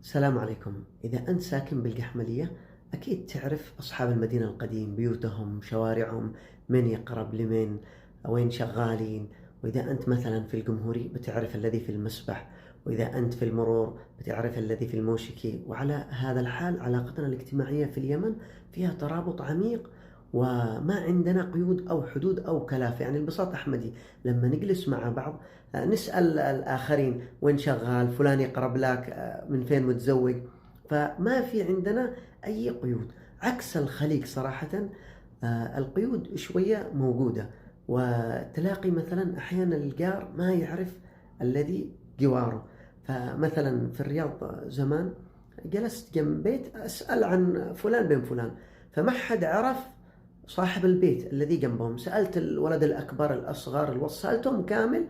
السلام عليكم. إذا أنت ساكن بالقحملية أكيد تعرف أصحاب المدينة القديم، بيوتهم، شوارعهم، من يقرب لمن، وين شغالين. وإذا أنت مثلا في الجمهوري بتعرف الذي في المسبح، وإذا أنت في المرور بتعرف الذي في الموشكي. وعلى هذا الحال علاقتنا الاجتماعية في اليمن فيها ترابط عميق، وما عندنا قيود أو حدود أو كلافة. يعني البساطة أحمدي لما نجلس مع بعض نسأل الآخرين وين شغال، فلان يقرب لك، من فين متزوج. فما في عندنا أي قيود، عكس الخليج صراحة. القيود شوية موجودة، وتلاقي مثلا أحيانا الجار ما يعرف الذي جواره. فمثلا في الرياض زمان جلست جنب بيت أسأل عن فلان بن فلان، فما حد عرف صاحب البيت الذي جنبهم. سألت الولد الأكبر، الأصغر، الوسط، سألتهم كامل،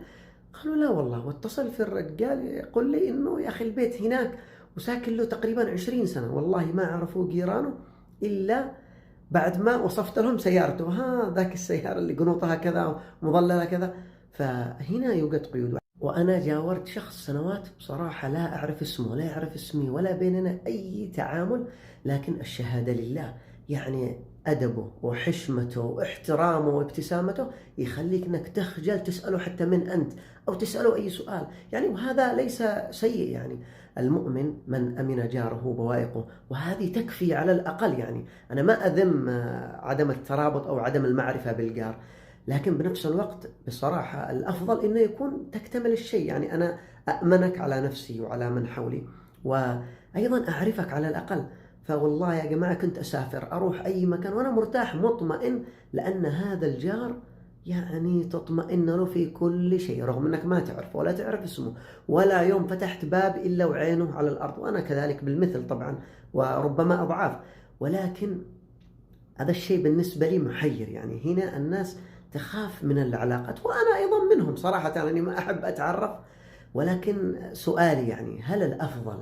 قالوا لا والله. واتصل في الرجال يقول لي إنه يا أخي البيت هناك وساكن له تقريبا 20 سنة، والله ما عرفوا جيرانه إلا بعد ما وصفت لهم سيارته، ها ذاك السيارة اللي قنوطها كذا ومظللة كذا. فهنا يوجد قيود. وأنا جاورت شخص سنوات بصراحة لا أعرف اسمه ولا يعرف اسمي ولا بيننا أي تعامل، لكن الشهادة لله، يعني أدبه وحشمته واحترامه وابتسامته يخليك أنك تخجل تسأله حتى من أنت، أو تسأله أي سؤال. يعني وهذا ليس سيء. يعني المؤمن من أمن جاره بوائقه، وهذه تكفي على الأقل. يعني أنا ما أذم عدم الترابط أو عدم المعرفة بالجار، لكن بنفس الوقت بصراحة الأفضل إنه يكون تكتمل الشيء. يعني أنا أأمنك على نفسي وعلى من حولي، وأيضا أعرفك على الأقل. فوالله يا جماعة كنت أسافر أروح أي مكان وأنا مرتاح مطمئن، لأن هذا الجار يعني تطمئن له في كل شيء، رغم أنك ما تعرف ولا تعرف اسمه، ولا يوم فتحت باب إلا وعينه على الأرض. وأنا كذلك بالمثل طبعا، وربما أضعاف. ولكن هذا الشيء بالنسبة لي محير. يعني هنا الناس تخاف من العلاقات، وأنا أيضا منهم صراحة، يعني ما أحب أتعرف. ولكن سؤالي يعني هل الأفضل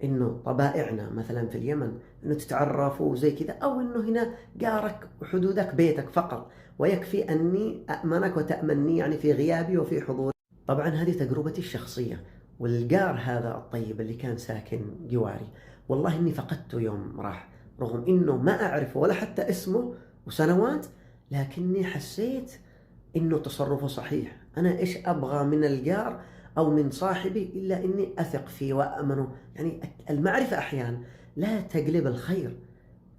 إنه طبائعنا مثلا في اليمن إنه تتعرفوا زي كذا، أو إنه هنا جارك وحدودك بيتك فقط، ويكفي أني أأمنك وتأمني يعني في غيابي وفي حضوري؟ طبعا هذه تجربتي الشخصية. والجار هذا الطيب اللي كان ساكن جواري، والله إني فقدته يوم راح، رغم إنه ما أعرفه ولا حتى اسمه وسنوات، لكني حسيت إنه تصرفه صحيح. أنا إيش أبغى من الجار أو من صاحبي إلا إني أثق فيه وأأمنه. يعني المعرفة أحيانا لا تجلب الخير،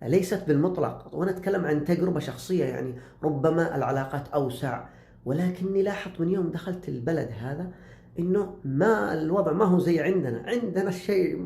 ليست بالمطلق، وأنا أتكلم عن تجربة شخصية. يعني ربما العلاقات أوسع، ولكني لاحظت من يوم دخلت البلد هذا إنه ما الوضع ما هو زي عندنا الشيء